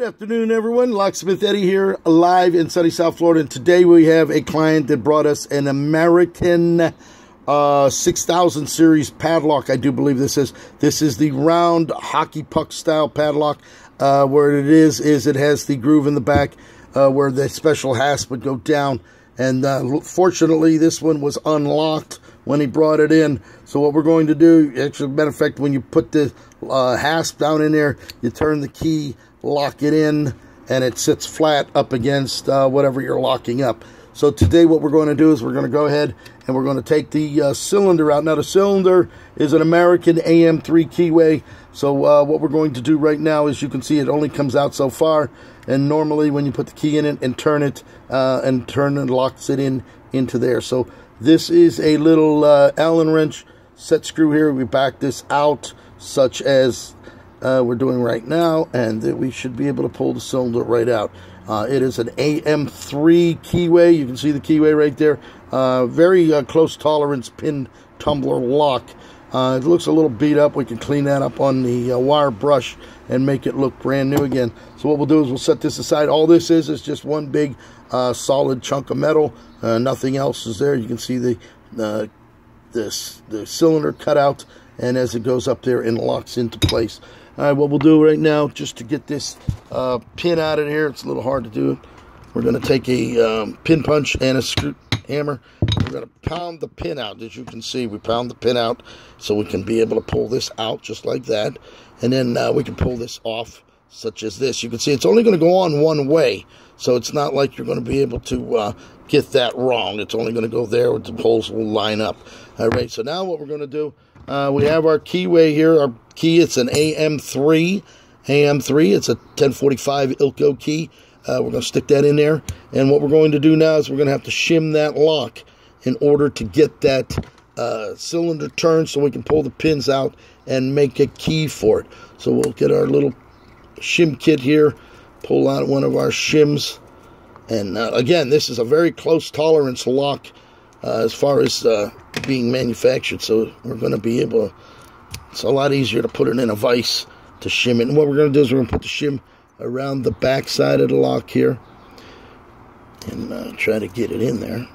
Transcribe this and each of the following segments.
Good afternoon, everyone. Locksmith Edyd here, live in sunny South Florida. And today we have a client that brought us an American 6000 series padlock. I do believe this is. This is the round hockey puck style padlock. Where it is it has the groove in the back where the special hasp would go down. And fortunately, this one was unlocked when he brought it in. So what we're going to do, actually, matter of fact, when you put the hasp down in there, you turn the key, lock it in, and it sits flat up against whatever you're locking up. So today what we're going to do is we're going to go ahead and we're going to take the cylinder out. Now the cylinder is an American AM3 keyway. So what we're going to do right now is, you can see it only comes out so far. And normally when you put the key in it and turn it and locks it into there. So this is a little Allen wrench set screw here. We back this out such as we're doing right now, and we should be able to pull the cylinder right out. It is an AM3 keyway. You can see the keyway right there. Very close tolerance pin tumbler lock. It looks a little beat up. We can clean that up on the wire brush and make it look brand new again. So what we'll do is we'll set this aside. All this is just one big solid chunk of metal. Nothing else is there. You can see the cylinder cut out, and as it goes up there and locks into place. All right, what we'll do right now, just to get this pin out of here, it's a little hard to do. We're going to take a pin punch and a screw hammer. We're going to pound the pin out. As you can see, we pound the pin out so we can be able to pull this out just like that. And then we can pull this off such as this. You can see it's only going to go on one way, so it's not like you're going to be able to get that wrong. It's only going to go there, with the holes will line up. All right, so now what we're going to do, we have our keyway here. Our key, it's an AM3. It's a 1045 ilco key. We're going to stick that in there. And what we're going to do now is we're going to have to shim that lock in order to get that cylinder turned so we can pull the pins out and make a key for it. So we'll get our little shim kit here, pull out one of our shims. And again, this is a very close tolerance lock as far as being manufactured. So we're going to be able to, it's a lot easier to put it in a vise to shim it. And what we're going to do is we're going to put the shim around the back side of the lock here and try to get it in there.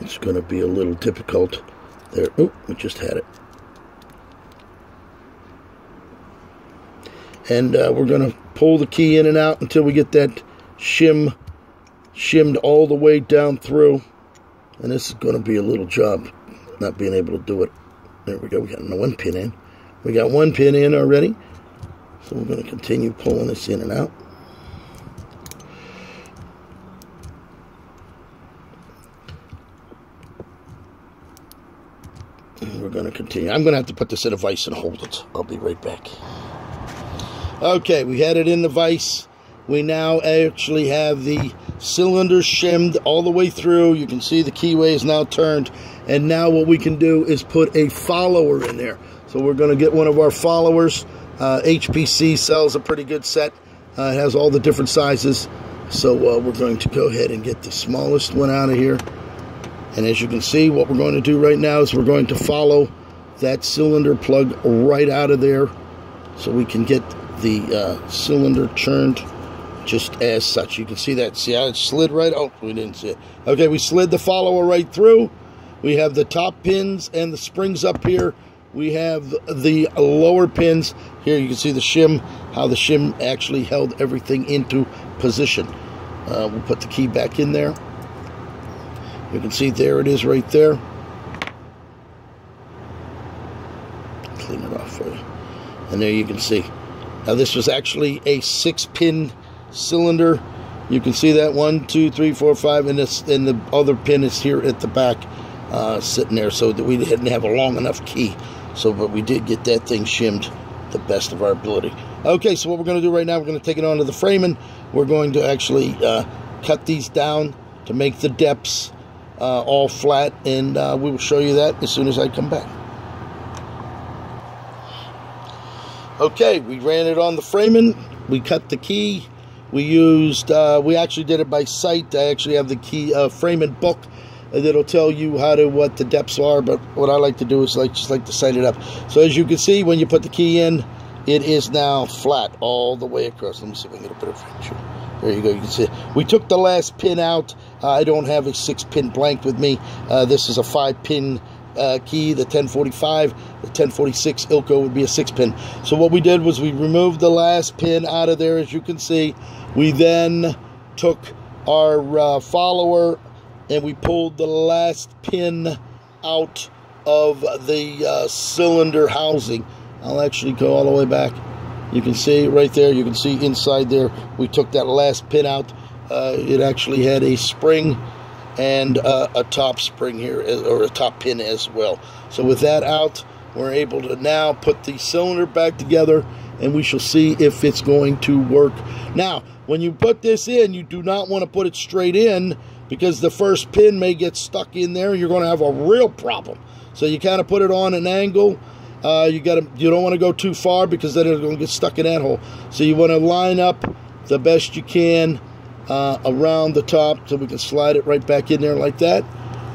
It's going to be a little difficult there. Oh, we just had it. And we're going to pull the key in and out until we get that shimmed all the way down through. And this is going to be a little job, not being able to do it. There we go. We got one pin in. We got one pin in already. So we're going to continue pulling this in and out. And we're going to continue. I'm going to have to put this in a vise and hold it. I'll be right back. Okay, we had it in the vise. We now actually have the cylinder shimmed all the way through. You can see the keyway is now turned. And now what we can do is put a follower in there. So we're going to get one of our followers. HPC sells a pretty good set. It has all the different sizes. So we're going to go ahead and get the smallest one out of here. And as you can see, what we're going to do right now is we're going to follow that cylinder plug right out of there so we can get the cylinder turned just as such. You can see that. See how it slid right? Oh, we didn't see it. Okay, we slid the follower right through. We have the top pins and the springs up here. We have the lower pins. Here you can see the shim, how the shim actually held everything into position. We'll put the key back in there. You can see there it is right there. Clean it off for you. And there you can see. Now this was actually a 6-pin cylinder. You can see that 1, 2, 3, 4, 5, and the other pin is here at the back, sitting there, so that we didn't have a long enough key. So, but we did get that thing shimmed the best of our ability. Okay, so what we're going to do right now, we're going to take it onto the framing. We're going to actually cut these down to make the depths all flat, and we will show you that as soon as I come back. Okay, we ran it on the framing. We cut the key. We used, we actually did it by sight. I actually have the key framing book that'll tell you what the depths are, but what I like to do is just to sight it up. So as you can see, when you put the key in, it is now flat all the way across. Let me see if I can get a better picture. There you go. You can see it. We took the last pin out. I don't have a 6-pin blank with me. This is a 5-pin key. The 1045, the 1046 ilco would be a 6-pin. So what we did was we removed the last pin out of there, as you can see. We then took our follower and we pulled the last pin out of the cylinder housing. I'll actually go all the way back. You can see right there, you can see inside there, we took that last pin out. It actually had a spring and a top spring here, or a top pin as well. So with that out, we're able to now put the cylinder back together, and we shall see if it's going to work. Now, when you put this in, you do not want to put it straight in, because the first pin may get stuck in there, and you're going to have a real problem. So you kind of put it on an angle. You don't want to go too far, because then it's going to get stuck in that hole. So you want to line up the best you can around the top, so we can slide it right back in there like that.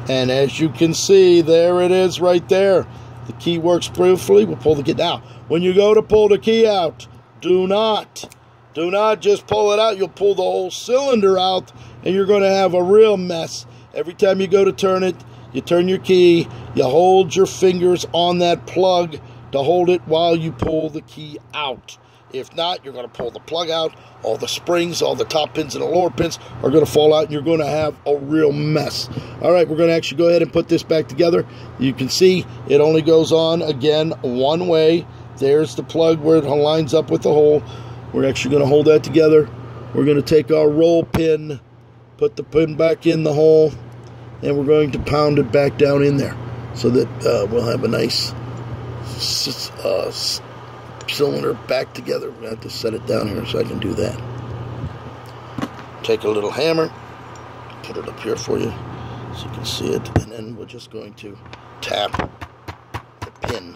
And as you can see, there it is right there. The key works beautifully. We'll pull the key. Now, when you go to pull the key out, do not just pull it out. You'll pull the whole cylinder out, and you're going to have a real mess. Every time you go to turn it, you turn your key, you hold your fingers on that plug to hold it while you pull the key out. If not, you're going to pull the plug out. All the springs, all the top pins and the lower pins are going to fall out, and you're going to have a real mess. All right, we're going to actually go ahead and put this back together. You can see it only goes on, again, one way. There's the plug where it lines up with the hole. We're actually going to hold that together. We're going to take our roll pin, put the pin back in the hole, and we're going to pound it back down in there so that we'll have a nice cylinder back together. We're going to have to set it down here so I can do that. Take a little hammer, put it up here for you so you can see it, and then we're just going to tap the pin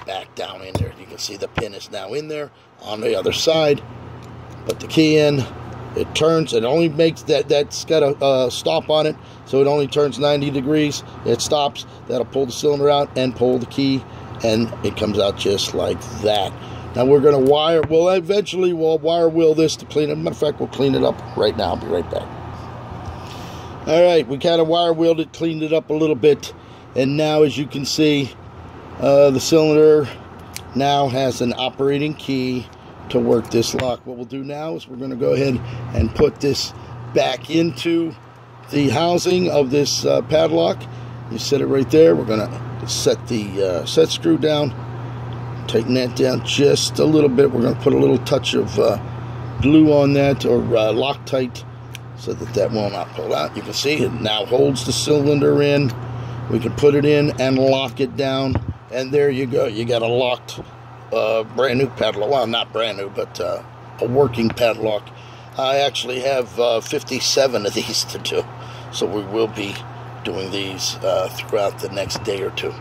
back down in there. You can see the pin is now in there on the other side. Put the key in. It turns, it only makes that's got a stop on it, so it only turns 90 degrees. It stops. That'll pull the cylinder out and pull the key, and it comes out just like that. Now we're going to wire, we'll wire wheel this to clean it. Matter of fact, we'll clean it up right now. I'll be right back. All right, we kind of wire wheeled it, cleaned it up a little bit, and now as you can see, the cylinder now has an operating key to work this lock. What we'll do now is we're going to go ahead and put this back into the housing of this padlock. You set it right there. We're going to set the set screw down, tighten that down just a little bit. We're going to put a little touch of glue on that, or Loctite, so that will not pull out. You can see it now holds the cylinder in. We can put it in and lock it down, and there you go. You got a locked brand new padlock. Well, not brand new, but a working padlock. I actually have 57 of these to do, so we will be doing these throughout the next day or two.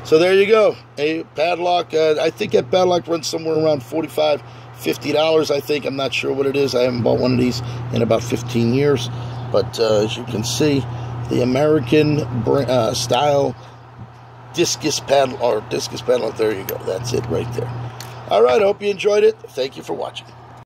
So there you go, a padlock. I think that padlock runs somewhere around $45, $50. I think. I'm not sure what it is. I haven't bought one of these in about 15 years. But as you can see, the American style discus padlock, there you go. That's it right there. All right, I hope you enjoyed it. Thank you for watching.